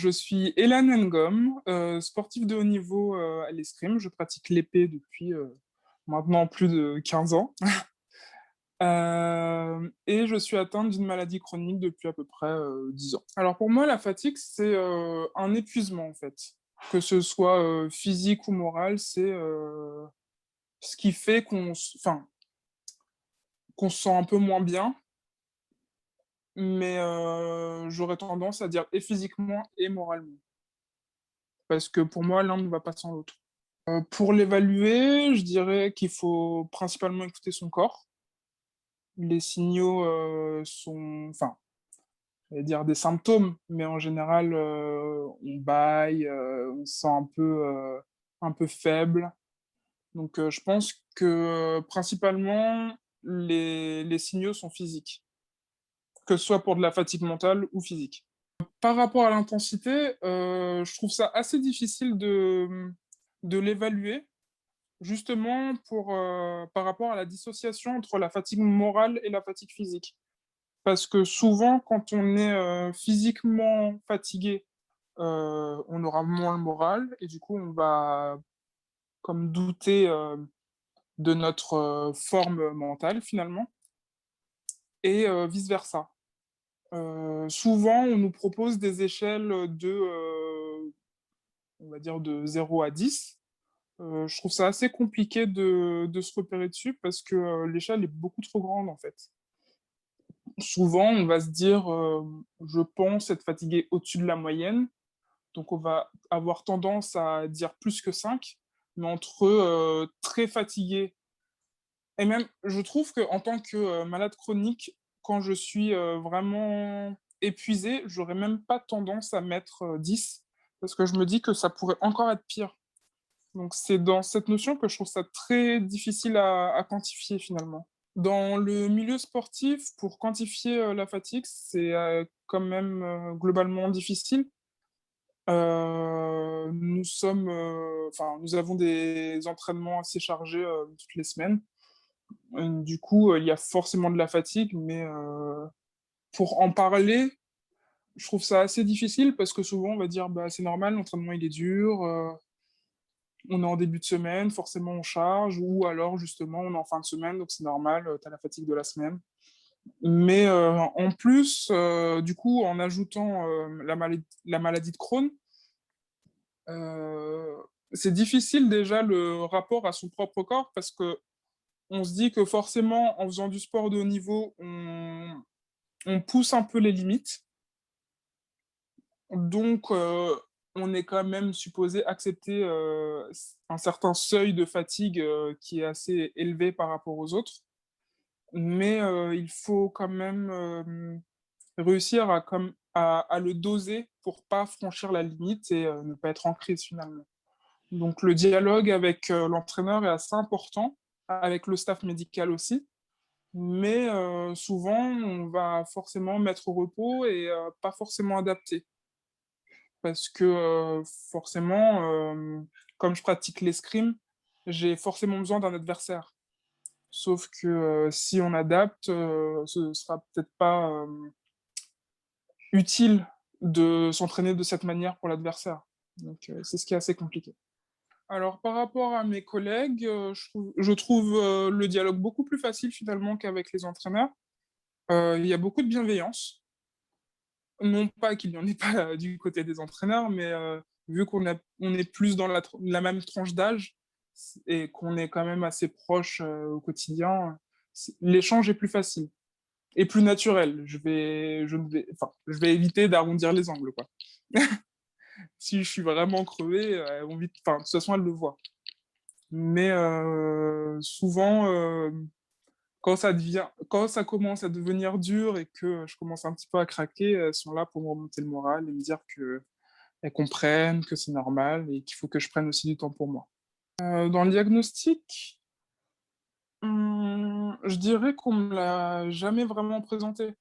Je suis Elan Ngom, sportif de haut niveau à l'escrime. Je pratique l'épée depuis maintenant plus de 15 ans. Et je suis atteinte d'une maladie chronique depuis à peu près 10 ans. Alors pour moi, la fatigue, c'est un épuisement en fait. Que ce soit physique ou moral, c'est ce qui fait qu'on se sent un peu moins bien, mais j'aurais tendance à dire et physiquement et moralement. Parce que pour moi, l'un ne va pas sans l'autre. Pour l'évaluer, je dirais qu'il faut principalement écouter son corps. Les signaux, j'allais dire des symptômes, mais en général, on bâille, on se sent un peu faible. Donc, je pense que, principalement, les signaux sont physiques, que ce soit pour de la fatigue mentale ou physique. Par rapport à l'intensité, je trouve ça assez difficile de l'évaluer. Justement par rapport à la dissociation entre la fatigue morale et la fatigue physique. Parce que souvent, quand on est, physiquement fatigué, on aura moins le moral et du coup, on va comme douter, de notre, forme mentale finalement et vice versa. Souvent, on nous propose des échelles, on va dire de 0 à 10. Je trouve ça assez compliqué de se repérer dessus parce que l'échelle est beaucoup trop grande en fait. Souvent, on va se dire, je pense être fatigué au-dessus de la moyenne, donc on va avoir tendance à dire plus que 5, mais entre très fatigué et même, je trouve qu'en tant que malade chronique, quand je suis vraiment épuisé, j'aurais même pas tendance à mettre 10, parce que je me dis que ça pourrait encore être pire. Donc c'est dans cette notion que je trouve ça très difficile à quantifier finalement. Dans le milieu sportif, pour quantifier, la fatigue, c'est, quand même, globalement difficile. Nous avons des entraînements assez chargés, toutes les semaines. Du coup, il y a forcément de la fatigue, mais, pour en parler, je trouve ça assez difficile parce que souvent on va dire: «Bah, c'est normal, l'entraînement il est dur, on est en début de semaine, forcément on charge, ou alors justement on est en fin de semaine, donc c'est normal, tu as la fatigue de la semaine. Mais en plus, du coup, en ajoutant la maladie de Crohn, euh, c'est difficile déjà le rapport à son propre corps parce que on se dit que forcément, en faisant du sport de haut niveau, on pousse un peu les limites. Donc, on est quand même supposé accepter un certain seuil de fatigue qui est assez élevé par rapport aux autres. Mais il faut quand même réussir à le doser pour pas franchir la limite et ne pas être en crise finalement. Donc le dialogue avec l'entraîneur est assez important, avec le staff médical aussi, mais souvent on va forcément mettre au repos et pas forcément adapter. Parce que forcément, comme je pratique l'escrime, j'ai forcément besoin d'un adversaire. Sauf que si on adapte, ce sera peut-être pas utile de s'entraîner de cette manière pour l'adversaire. Donc c'est ce qui est assez compliqué. Alors par rapport à mes collègues, je trouve le dialogue beaucoup plus facile finalement qu'avec les entraîneurs. Il y a beaucoup de bienveillance. Non pas qu'il n'y en ait pas du côté des entraîneurs, mais vu on est plus dans la même tranche d'âge et qu'on est quand même assez proche au quotidien, l'échange est plus facile et plus naturel. Je vais éviter d'arrondir les angles, quoi. Si je suis vraiment crevé, de toute façon, elle le voit. Mais souvent, quand ça commence à devenir dur et que je commence un petit peu à craquer, elles sont là pour me remonter le moral et me dire que elles comprennent, que c'est normal et qu'il faut que je prenne aussi du temps pour moi. Dans le diagnostic, je dirais qu'on me l'a jamais vraiment présenté.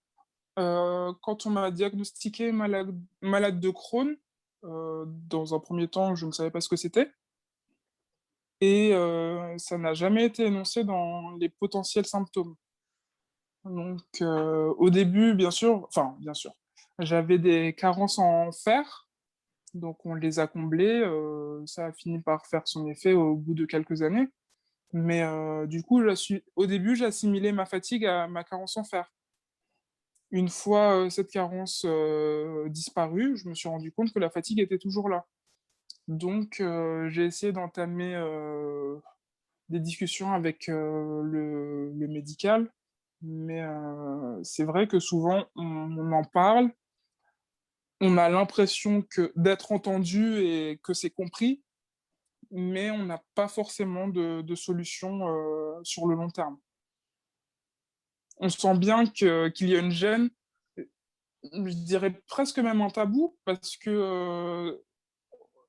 Quand on m'a diagnostiqué malade de Crohn, dans un premier temps, je ne savais pas ce que c'était et ça n'a jamais été énoncé dans les potentiels symptômes. Donc au début, bien sûr, j'avais des carences en fer, Donc on les a comblés, ça a fini par faire son effet au bout de quelques années. Mais du coup, au début, j'assimilais ma fatigue à ma carence en fer. Une fois cette carence disparue, je me suis rendu compte que la fatigue était toujours là. Donc j'ai essayé d'entamer des discussions avec le médical, mais c'est vrai que souvent on en parle, on a l'impression que d'être entendu et que c'est compris, mais on n'a pas forcément de solution sur le long terme. On sent bien qu'il y a une gêne, je dirais presque même un tabou, parce que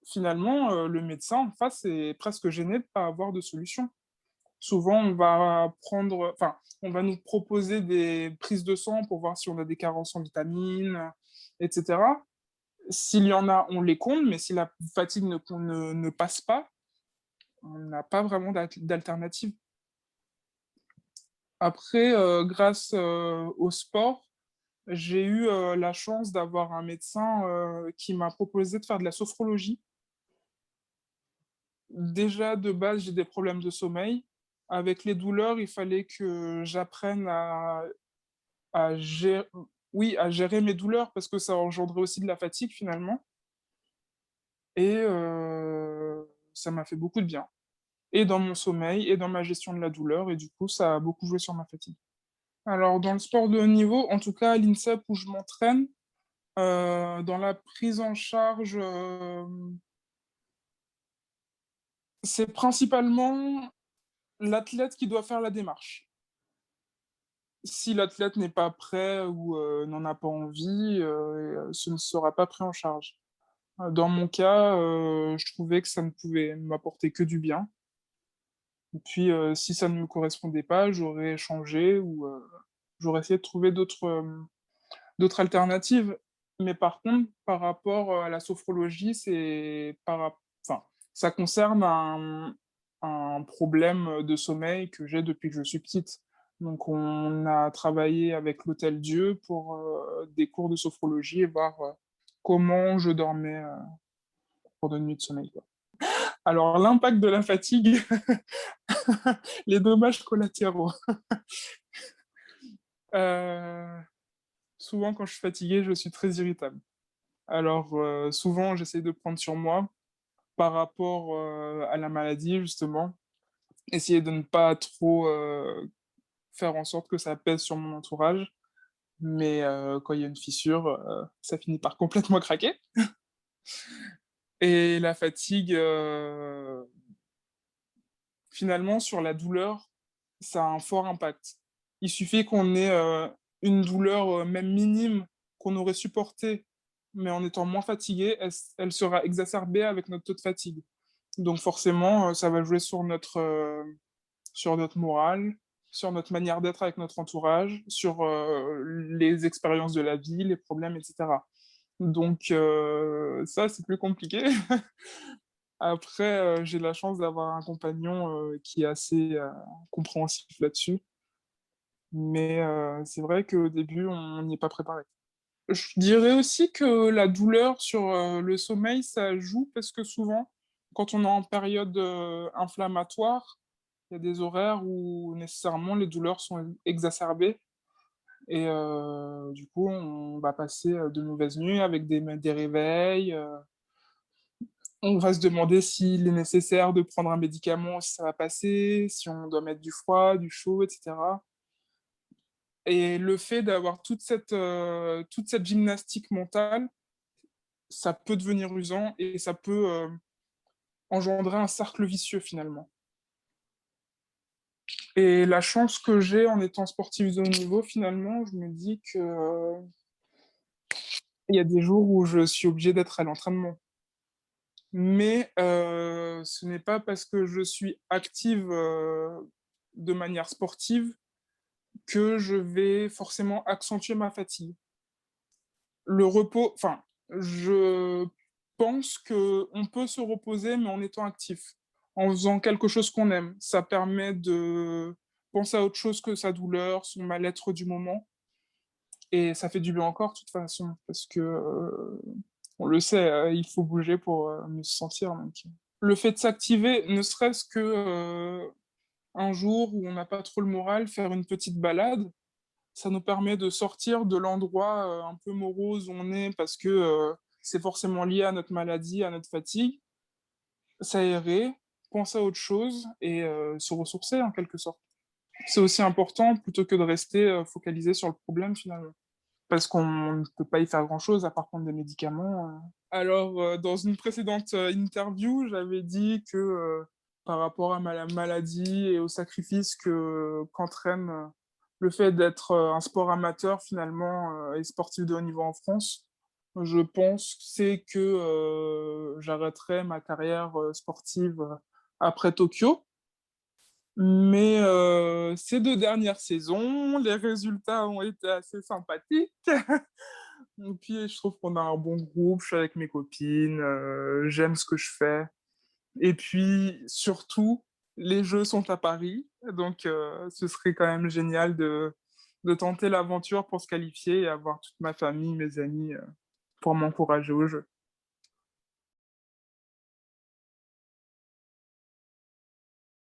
finalement, le médecin en face est presque gêné de ne pas avoir de solution. Souvent, on va nous proposer des prises de sang pour voir si on a des carences en vitamines, etc. S'il y en a, on les comble, mais si la fatigue ne passe pas, on n'a pas vraiment d'alternative. Après, grâce au sport, j'ai eu la chance d'avoir un médecin qui m'a proposé de faire de la sophrologie. Déjà, de base, j'ai des problèmes de sommeil. Avec les douleurs, il fallait que j'apprenne à gérer, oui, à gérer mes douleurs parce que ça engendrait aussi de la fatigue finalement. Et ça m'a fait beaucoup de bien. Et dans mon sommeil, et dans ma gestion de la douleur. Et du coup, ça a beaucoup joué sur ma fatigue. Alors, dans le sport de haut niveau, en tout cas à l'INSEP où je m'entraîne, dans la prise en charge, c'est principalement l'athlète qui doit faire la démarche. Si l'athlète n'est pas prêt ou n'en a pas envie, ce ne sera pas pris en charge. Dans mon cas, je trouvais que ça ne pouvait m'apporter que du bien. Et puis, si ça ne me correspondait pas, j'aurais changé ou j'aurais essayé de trouver d'autres alternatives. Mais par contre, par rapport à la sophrologie, enfin, ça concerne un problème de sommeil que j'ai depuis que je suis petite. Donc, on a travaillé avec l'Hôtel Dieu pour des cours de sophrologie et voir comment je dormais pour une nuit de sommeil, quoi. Alors, l'impact de la fatigue, les dommages collatéraux. Euh, Souvent, quand je suis fatigué, je suis très irritable. Alors, souvent, j'essaie de prendre sur moi par rapport à la maladie, justement. Essayer de ne pas trop faire en sorte que ça pèse sur mon entourage. Mais quand il y a une fissure, ça finit par complètement craquer. Et la fatigue, finalement, sur la douleur, ça a un fort impact. Il suffit qu'on ait une douleur, même minime, qu'on aurait supportée, mais en étant moins fatigué, elle sera exacerbée avec notre taux de fatigue. Donc forcément, ça va jouer sur notre morale, sur notre manière d'être avec notre entourage, sur les expériences de la vie, les problèmes, etc. Donc ça, c'est plus compliqué. Après, j'ai la chance d'avoir un compagnon qui est assez compréhensif là-dessus. Mais c'est vrai qu'au début, on n'y est pas préparé. Je dirais aussi que la douleur sur le sommeil, ça joue parce que souvent, quand on est en période inflammatoire, il y a des horaires où nécessairement les douleurs sont exacerbées et du coup, on va passer de mauvaises nuits avec des réveils. On va se demander s'il est nécessaire de prendre un médicament, si ça va passer, si on doit mettre du froid, du chaud, etc. Et le fait d'avoir toute cette gymnastique mentale, ça peut devenir usant et ça peut engendrer un cercle vicieux finalement. Et la chance que j'ai en étant sportif de haut niveau, finalement, je me dis que il y a des jours où je suis obligé d'être à l'entraînement. Mais ce n'est pas parce que je suis active de manière sportive que je vais forcément accentuer ma fatigue. Le repos, enfin, je pense que on peut se reposer, mais en étant actif, en faisant quelque chose qu'on aime. Ça permet de penser à autre chose que sa douleur, son mal-être du moment. Et ça fait du bien encore, de toute façon, parce que On le sait, il faut bouger pour, mieux se sentir donc le fait de s'activer, ne serait-ce que, un jour où on n'a pas trop le moral, faire une petite balade, ça nous permet de sortir de l'endroit, un peu morose où on est parce que, c'est forcément lié à notre maladie, à notre fatigue. S'aérer, penser à autre chose et se ressourcer en quelque sorte. C'est aussi important plutôt que de rester, focalisé sur le problème finalement. Parce qu'on ne peut pas y faire grand-chose à part prendre des médicaments. Alors, dans une précédente, interview, j'avais dit que, par rapport à ma maladie et au sacrifice qu'entraîne, le fait d'être, un sport amateur finalement, et sportif de haut niveau en France, je pense c'est que, j'arrêterai ma carrière, sportive, après Tokyo. Mais, ces 2 dernières saisons, les résultats ont été assez sympathiques. Et puis, je trouve qu'on a un bon groupe, je suis avec mes copines, j'aime ce que je fais. Et puis, surtout, les Jeux sont à Paris, donc ce serait quand même génial de tenter l'aventure pour se qualifier et avoir toute ma famille, mes amis, pour m'encourager aux Jeux.